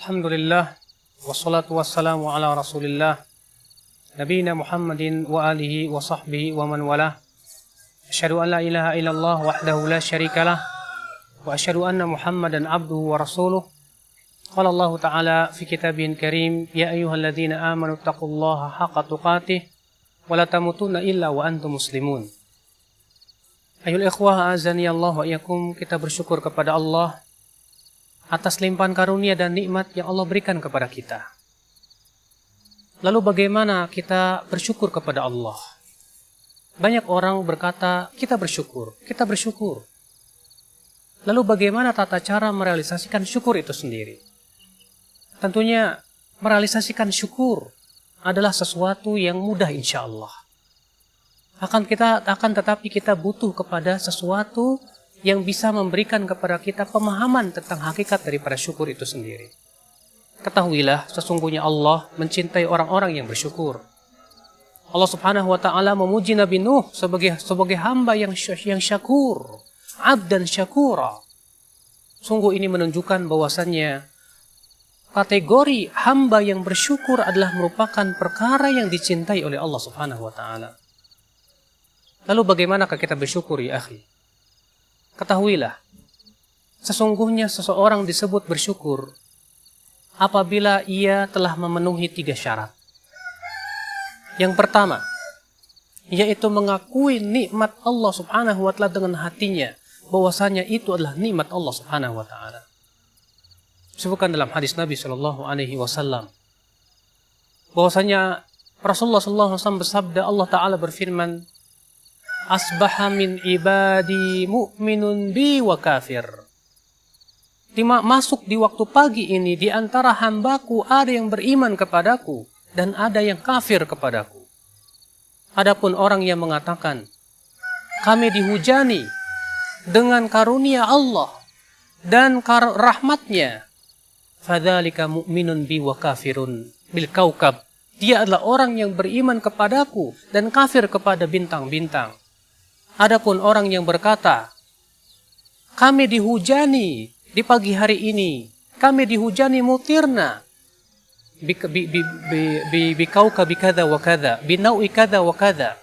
Alhamdulillah, wassalatu wassalamu ala rasulillah, nabiyina Muhammadin wa alihi wa sahbihi wa man walah. Asyhadu an la ilaha illallah wahdahu la syarikalah, wa asyhadu anna Muhammadan abduhu wa rasuluh. Qala Allah Ta'ala fi kitabihil karim, ya ayyuhalladzina amanu taqullaha haqqa tuqatih wa la tamutunna illa wa antum muslimun. Ayul ikhwah azani Allah wa iyyakum, kita bersyukur kepada Allah atas limpahan karunia dan nikmat yang Allah berikan kepada kita. Lalu bagaimana kita bersyukur kepada Allah? Banyak orang berkata, kita bersyukur. Lalu bagaimana tata cara merealisasikan syukur itu sendiri? Tentunya merealisasikan syukur adalah sesuatu yang mudah insya Allah. Tetapi kita butuh kepada sesuatu yang bisa memberikan kepada kita pemahaman tentang hakikat daripada syukur itu sendiri. Ketahuilah, sesungguhnya Allah mencintai orang-orang yang bersyukur. Allah Subhanahu wa Ta'ala memuji Nabi Nuh sebagai hamba yang syakur, abdan syakura. Sungguh ini menunjukkan bahwasannya kategori hamba yang bersyukur adalah merupakan perkara yang dicintai oleh Allah Subhanahu wa Ta'ala. Lalu bagaimanakah kita bersyukur ya akhi? Ketahuilah, sesungguhnya seseorang disebut bersyukur apabila ia telah memenuhi 3 syarat. Yang pertama, yaitu mengakui nikmat Allah Subhanahu wa Ta'ala dengan hatinya, bahwasanya itu adalah nikmat Allah Subhanahu wa Ta'ala. Disebutkan dalam hadis Nabi Shallallahu Alaihi Wasallam bahwasanya Rasulullah Shallallahu Alaihi Wasallam bersabda, Allah Ta'ala berfirman, asbaha min ibadi mu'minun bi wa kafir. Masuk di waktu pagi ini, di antara hambaku ada yang beriman kepadaku dan ada yang kafir kepadaku. Adapun orang yang mengatakan, kami dihujani dengan karunia Allah dan rahmatnya, fadzalika mu'minun bi wa kafirun bil kaukab. Dia adalah orang yang beriman kepadaku dan kafir kepada bintang-bintang. Adapun orang yang berkata, kami dihujani di pagi hari ini, kami dihujani mutirna bikauka bikadha wa kadha, binaui kadha wa kadha.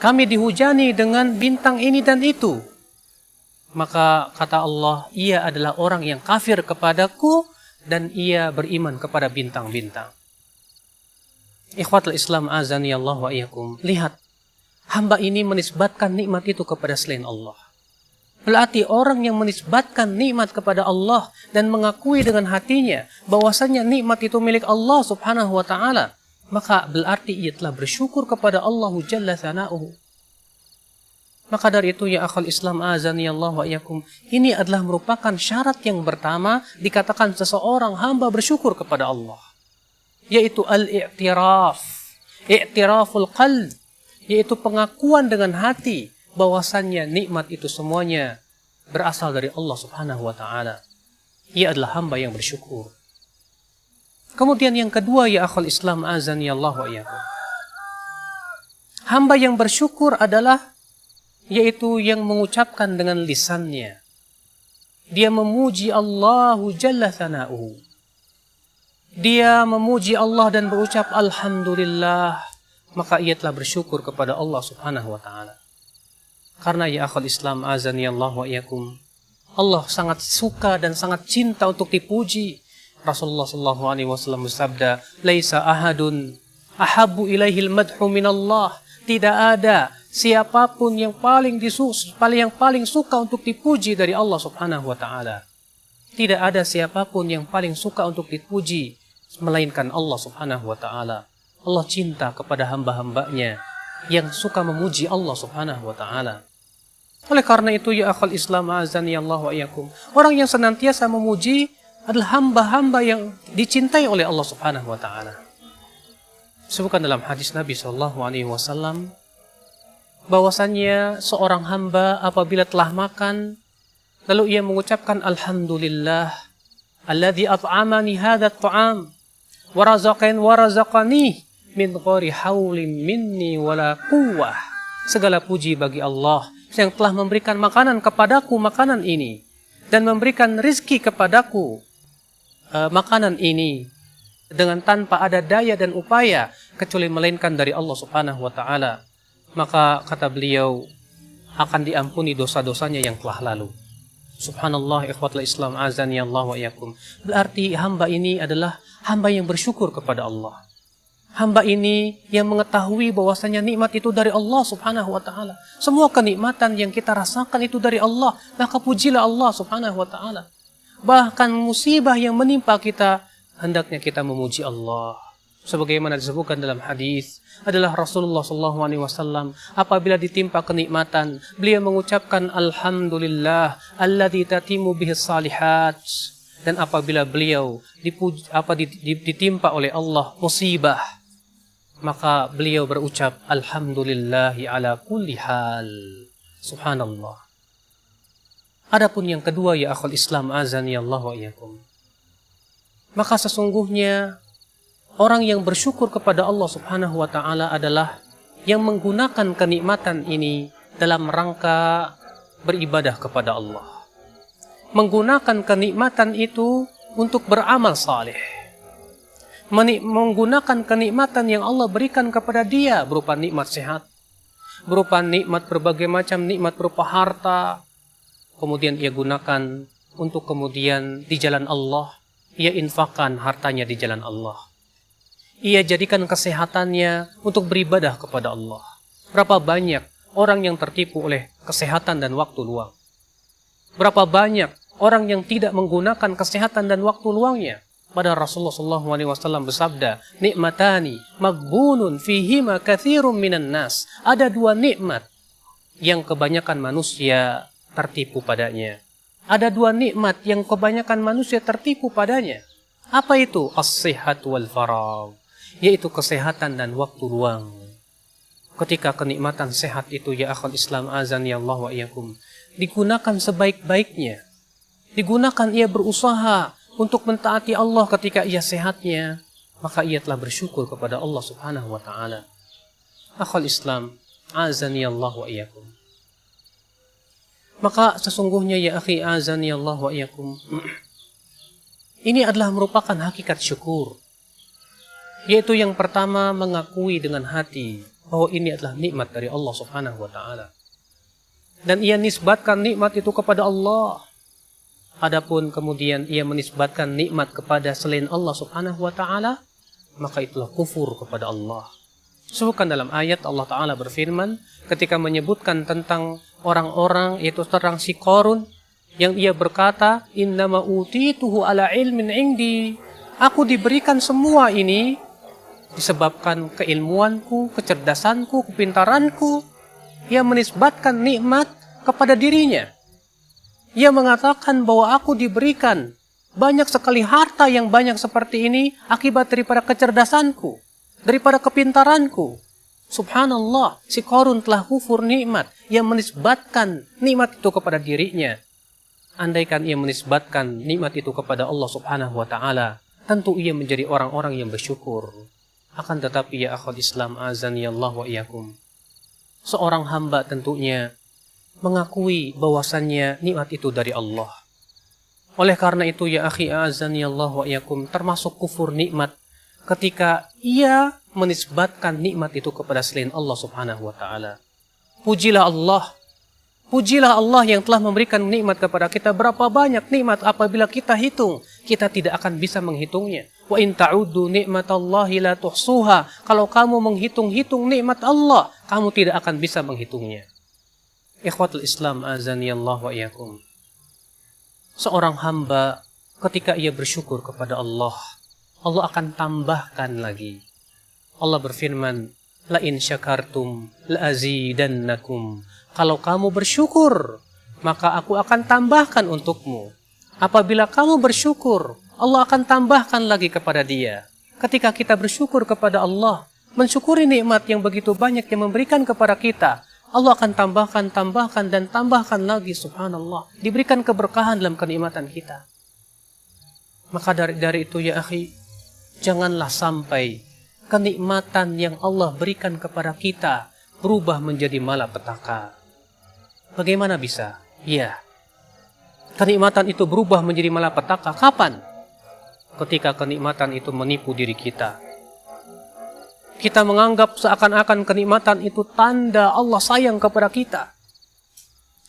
Kami dihujani dengan bintang ini dan itu. Maka kata Allah, ia adalah orang yang kafir kepadaku dan ia beriman kepada bintang-bintang. Ikhwatul Islam azani Allah wa iyyakum. Lihat, hamba ini menisbatkan nikmat itu kepada selain Allah. Berarti orang yang menisbatkan nikmat kepada Allah dan mengakui dengan hatinya bahwasanya nikmat itu milik Allah Subhanahu wa Ta'ala, maka berarti ia telah bersyukur kepada Allah Jalla Tsana'uhu. Maka dari itu ya akhul Islam azani Allah wa iyyakum, ini adalah merupakan syarat yang pertama dikatakan seseorang hamba bersyukur kepada Allah, yaitu al-i'tiraf, i'tiraful qalb, yaitu pengakuan dengan hati bahwasannya nikmat itu semuanya berasal dari Allah Subhanahu wa Ta'ala. Ia adalah hamba yang bersyukur. Kemudian yang kedua ya akhul Islam azani Allah wa iyyakum, hamba yang bersyukur adalah yaitu yang mengucapkan dengan lisannya. Dia memuji Allah Jalla Tsana'uhu. Dia memuji Allah dan berucap alhamdulillah, maka ia telah bersyukur kepada Allah Subhanahu wa Ta'ala. Karena ya akhul Islam azani Allah wa iyyakum, Allah sangat suka dan sangat cinta untuk dipuji. Rasulullah sallallahu alaihi wasallam bersabda, laisa ahadun ahabbu ilaihil madhu minallah. Tidak ada siapapun yang paling suka untuk dipuji dari Allah Subhanahu wa Ta'ala. Tidak ada siapapun yang paling suka untuk dipuji melainkan Allah Subhanahu wa Ta'ala. Allah cinta kepada hamba-hambanya yang suka memuji Allah Subhanahu wa Ta'ala. Oleh karena itu ya akhul Islam azani Allah wa iyyakum, orang yang senantiasa memuji adalah hamba-hamba yang dicintai oleh Allah Subhanahu wa Ta'ala. Disebutkan dalam hadis Nabi sallallahu alaihi wasallam bahwasannya seorang hamba apabila telah makan lalu ia mengucapkan alhamdulillah alladzi at'amani hadzal ta'am wa razaqani min ghairi haulin minni wala quwwah. Segala puji bagi Allah yang telah memberikan makanan kepadaku makanan ini dan memberikan rizki kepadaku makanan ini dengan tanpa ada daya dan upaya kecuali melainkan dari Allah Subhanahu wa taala, maka kata beliau akan diampuni dosa-dosanya yang telah lalu. Subhanallah, ikhwatul Islam azani Allah wa iyyakum. Berarti hamba ini adalah hamba yang bersyukur kepada Allah. Hamba ini yang mengetahui bahwasanya nikmat itu dari Allah Subhanahu wa taala. Semua kenikmatan yang kita rasakan itu dari Allah, maka pujilah Allah Subhanahu wa taala. Bahkan musibah yang menimpa kita, hendaknya kita memuji Allah. Sebagaimana disebutkan dalam hadis adalah Rasulullah SAW apabila ditimpa kenikmatan, beliau mengucapkan alhamdulillah alladzi tatimu bihis salihat. Dan apabila beliau ditimpa oleh Allah musibah, maka beliau berucap alhamdulillahi ala kulli hal. Subhanallah. Adapun yang kedua, ya akhul Islam azani Allah wa iyyakum, maka sesungguhnya orang yang bersyukur kepada Allah Subhanahu wa taala adalah yang menggunakan kenikmatan ini dalam rangka beribadah kepada Allah. Menggunakan kenikmatan itu untuk beramal saleh. Menggunakan kenikmatan yang Allah berikan kepada dia berupa nikmat sehat, berupa nikmat berbagai macam nikmat berupa harta, kemudian ia gunakan untuk kemudian di jalan Allah, ia infakkan hartanya di jalan Allah. Ia jadikan kesehatannya untuk beribadah kepada Allah. Berapa banyak orang yang tertipu oleh kesehatan dan waktu luang? Berapa banyak orang yang tidak menggunakan kesehatan dan waktu luangnya? Pada Rasulullah SAW bersabda, nikmatani maghbunun fihima katsirun minan nas. Ada dua nikmat yang kebanyakan manusia tertipu padanya. Ada dua nikmat yang kebanyakan manusia tertipu padanya. Apa itu? As-sihat wal faragh, yaitu kesehatan dan waktu luang. Ketika kenikmatan sehat itu, ya akhul Islam azani Allah wa iyyakum, digunakan sebaik-baiknya, digunakan ia berusaha untuk mentaati Allah ketika ia sehatnya, maka ia telah bersyukur kepada Allah Subhanahu wa taala. Akhul Islam azani Allah wa iyyakum, maka sesungguhnya ya akhi azani Allah wa iyyakum, ini adalah merupakan hakikat syukur, yaitu yang pertama mengakui dengan hati bahwa ini adalah nikmat dari Allah Subhanahu wa taala, dan ia nisbatkan nikmat itu kepada Allah. Adapun kemudian ia menisbatkan nikmat kepada selain Allah Subhanahu wa taala, maka itulah kufur kepada Allah. Sebutkan dalam ayat Allah taala berfirman ketika menyebutkan tentang orang-orang, yaitu tentang si Qarun, yang ia berkata, innama utituhu ala ilmin indi. Aku diberikan semua ini disebabkan keilmuanku, kecerdasanku, kepintaranku. Ia menisbatkan nikmat kepada dirinya. Ia mengatakan bahwa aku diberikan banyak sekali harta yang banyak seperti ini akibat daripada kecerdasanku, daripada kepintaranku. Subhanallah, si Qarun telah kufur nikmat. Ia menisbatkan nikmat itu kepada dirinya. Andaikan ia menisbatkan nikmat itu kepada Allah Subhanahu wa taala, tentu ia menjadi orang-orang yang bersyukur. Akan tetapi ya akhwat Islam azani Allah wa iyyakum, seorang hamba tentunya mengakui bahwasannya nikmat itu dari Allah. Oleh karena itu ya akhi azani Allah wa iyyakum, termasuk kufur nikmat ketika ia menisbatkan nikmat itu kepada selain Allah Subhanahu wa taala. Pujilah Allah. Pujilah Allah yang telah memberikan nikmat kepada kita. Berapa banyak nikmat apabila kita hitung, kita tidak akan bisa menghitungnya. Wa in ta'uddu ni'matallahi la tuhsuha. Kalau kamu menghitung-hitung nikmat Allah, kamu tidak akan bisa menghitungnya. Ikhwatul Islam azani Allah wa iyyakum, seorang hamba ketika ia bersyukur kepada Allah, Allah akan tambahkan lagi. Allah berfirman, la in syakartum la azidannakum. Kalau kamu bersyukur, maka aku akan tambahkan untukmu. Apabila kamu bersyukur, Allah akan tambahkan lagi kepada dia. Ketika kita bersyukur kepada Allah, mensyukuri nikmat yang begitu banyak yang memberikan kepada kita, Allah akan tambahkan lagi, subhanallah. Diberikan keberkahan dalam kenikmatan kita. Maka dari itu ya akhi, janganlah sampai kenikmatan yang Allah berikan kepada kita berubah menjadi malapetaka. Bagaimana bisa? Ya, kenikmatan itu berubah menjadi malapetaka. Kapan? ketika kenikmatan itu menipu diri kita. Kita menganggap seakan-akan kenikmatan itu tanda Allah sayang kepada kita.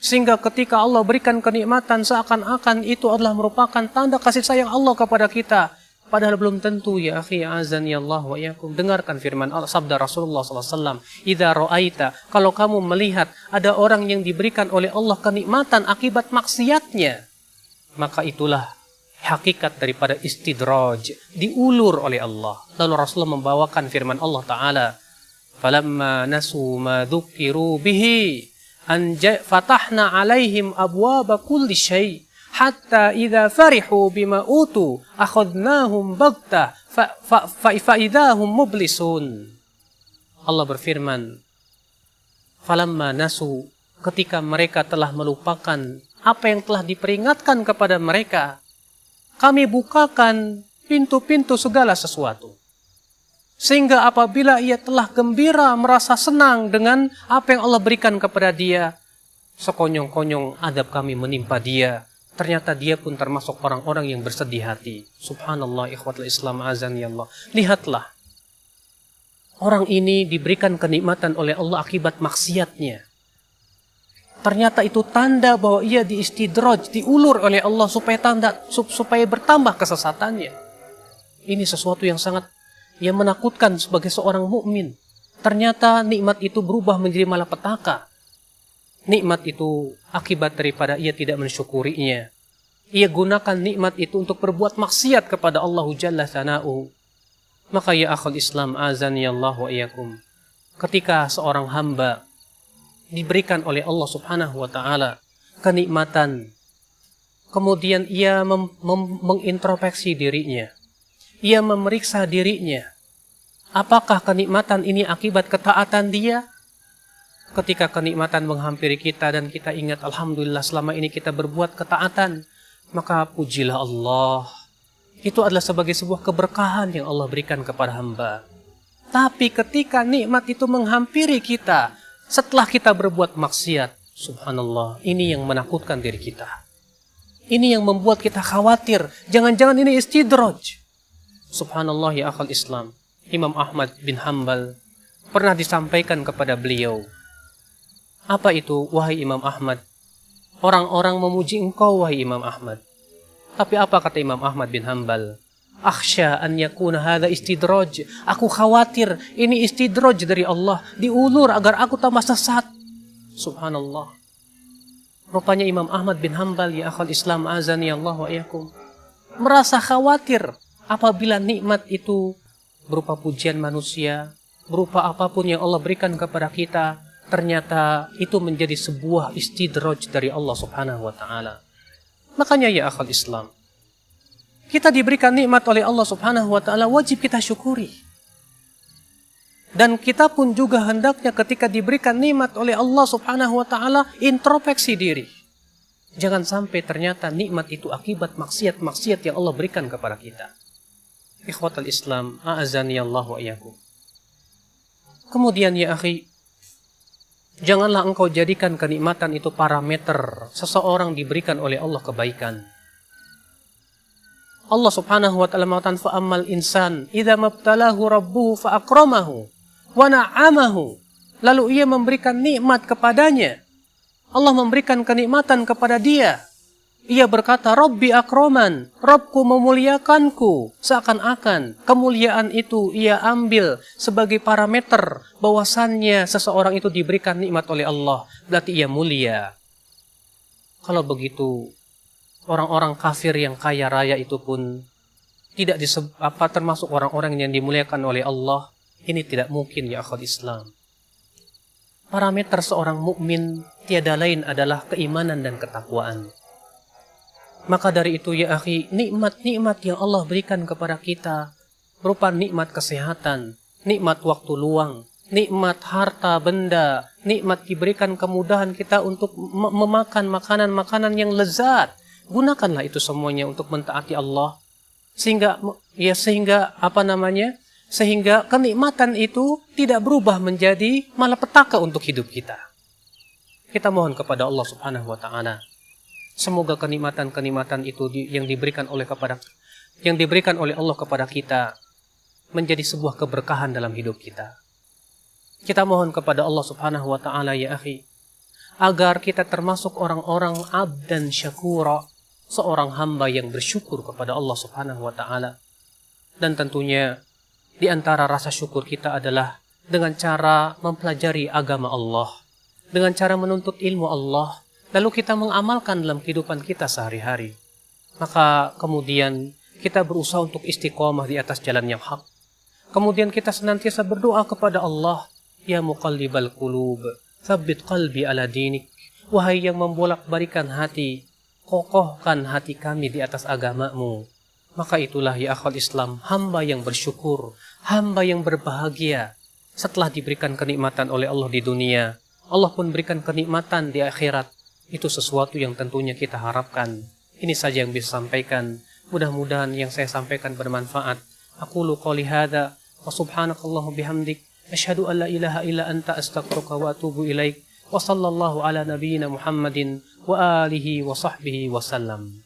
Sehingga ketika Allah berikan kenikmatan seakan-akan itu adalah merupakan tanda kasih sayang Allah kepada kita. Padahal belum tentu ya akhi azani Allah wa iyyakum. Dengarkan firman Allah, sabda Rasulullah SAW. Idza ra'aita, kalau kamu melihat ada orang yang diberikan oleh Allah kenikmatan akibat maksiatnya, maka itulah hakikat daripada istidraj, diulur oleh Allah. Lalu Rasulullah membawakan firman Allah Ta'ala, falamma nasu ma dzukiru bihi fatahna alaihim abwaba kulli syai' hatta idza farihu bima utu akhadnahum baghtah fa idahum mublisun. Allah berfirman, falamma nasu, ketika mereka telah melupakan apa yang telah diperingatkan kepada mereka, kami bukakan pintu-pintu segala sesuatu. Sehingga apabila ia telah gembira, merasa senang dengan apa yang Allah berikan kepada dia, sekonyong-konyong adab kami menimpa dia. Ternyata dia pun termasuk orang-orang yang bersedih hati. Subhanallah, ikhwatul Islam azani Allah. Lihatlah, orang ini diberikan kenikmatan oleh Allah akibat maksiatnya. Ternyata itu tanda bahwa ia diistidraj, diulur oleh Allah supaya bertambah kesesatannya. Ini sesuatu yang sangat menakutkan sebagai seorang mukmin. Ternyata nikmat itu berubah menjadi malapetaka. Nikmat itu akibat daripada ia tidak mensyukurinya. Ia gunakan nikmat itu untuk berbuat maksiat kepada Allah Jalla Tsana'u. Maka ya akhul Islam azani Allah wa iyyakum, ketika seorang hamba diberikan oleh Allah Subhanahu wa Ta'ala kenikmatan, kemudian ia mengintrospeksi dirinya, ia memeriksa dirinya, apakah kenikmatan ini akibat ketaatan dia? Ketika kenikmatan menghampiri kita dan kita ingat, alhamdulillah selama ini kita berbuat ketaatan, maka pujilah Allah. Itu adalah sebagai sebuah keberkahan yang Allah berikan kepada hamba. Tapi ketika nikmat itu menghampiri kita setelah kita berbuat maksiat, subhanallah, ini yang menakutkan diri kita. Ini yang membuat kita khawatir, jangan-jangan ini istidraj. Subhanallah ya akhal Islam. Imam Ahmad bin Hanbal pernah disampaikan kepada beliau, apa itu wahai Imam Ahmad? Orang-orang memuji engkau wahai Imam Ahmad. Tapi apa kata Imam Ahmad bin Hanbal? Akhsha an yakuna hadha istidraj. Aku khawatir ini istidraj dari Allah, diulur agar aku tambah sesat. Subhanallah. Rupanya Imam Ahmad bin Hanbal ya akhal Islam azani Allah wa iyyakum merasa khawatir apabila nikmat itu berupa pujian manusia, berupa apapun yang Allah berikan kepada kita, ternyata itu menjadi sebuah istidraj dari Allah Subhanahu wa Ta'ala. Makanya ya akhal Islam, kita diberikan nikmat oleh Allah Subhanahu wa Ta'ala, wajib kita syukuri. Dan kita pun juga hendaknya ketika diberikan nikmat oleh Allah Subhanahu wa Ta'ala, introspeksi diri. Jangan sampai ternyata nikmat itu akibat maksiat-maksiat yang Allah berikan kepada kita. Ikhwatal Islam, a'azani Allah wa iyyakum. Kemudian ya akhi, janganlah engkau jadikan kenikmatan itu parameter seseorang diberikan oleh Allah kebaikan. Allah Subhanahu wa Ta'ala mengatakan, fa'ammal insan idza mabtalahu rabbuhu fa'akramahu wa na'amahu. Lalu ia memberikan nikmat kepadanya. Allah memberikan kenikmatan kepada dia. Ia berkata, Rabbi akroman, Rabbku memuliakanku. Seakan-akan kemuliaan itu ia ambil sebagai parameter bahwasannya seseorang itu diberikan nikmat oleh Allah, berarti ia mulia. Kalau begitu, orang-orang kafir yang kaya raya itu pun tidak termasuk orang-orang yang dimuliakan oleh Allah. Ini tidak mungkin ya akhwat Islam. Parameter seorang mukmin tiada lain adalah keimanan dan ketakwaan. Maka dari itu ya akhi, nikmat-nikmat yang Allah berikan kepada kita berupa nikmat kesehatan, nikmat waktu luang, nikmat harta benda, nikmat diberikan kemudahan kita untuk memakan makanan-makanan yang lezat. Gunakanlah itu semuanya untuk mentaati Allah. Sehingga kenikmatan itu tidak berubah menjadi malapetaka untuk hidup kita. Kita mohon kepada Allah Subhanahu wa Ta'ala, semoga kenikmatan-kenikmatan itu yang diberikan yang diberikan oleh Allah kepada kita menjadi sebuah keberkahan dalam hidup kita. Kita mohon kepada Allah Subhanahu wa Ta'ala, ya akhi, agar kita termasuk orang-orang abdan syakura, seorang hamba yang bersyukur kepada Allah Subhanahu wa Ta'ala. Dan tentunya di antara rasa syukur kita adalah dengan cara mempelajari agama Allah, dengan cara menuntut ilmu Allah, lalu kita mengamalkan dalam kehidupan kita sehari-hari. Maka kemudian kita berusaha untuk istiqomah di atas jalan yang hak. Kemudian kita senantiasa berdoa kepada Allah, ya muqallibal qulub, tsabbit qalbi ala dinik. Wahai yang membolak-balikan hati, kokohkan hati kami di atas agamamu. Maka itulah ya akhwal Islam, hamba yang bersyukur, hamba yang berbahagia. Setelah diberikan kenikmatan oleh Allah di dunia, Allah pun berikan kenikmatan di akhirat. Itu sesuatu yang tentunya kita harapkan. Ini saja yang bisa sampaikan. Mudah-mudahan yang saya sampaikan bermanfaat. Aqulu qouli hadza wa subhanakallahu bihamdik asyhadu an la ilaha illa anta astaghfiruka wa atubu ilaik. Wa sallallahu ala nabiyyina Muhammadin wa alihi wa sahbihi wa sallam.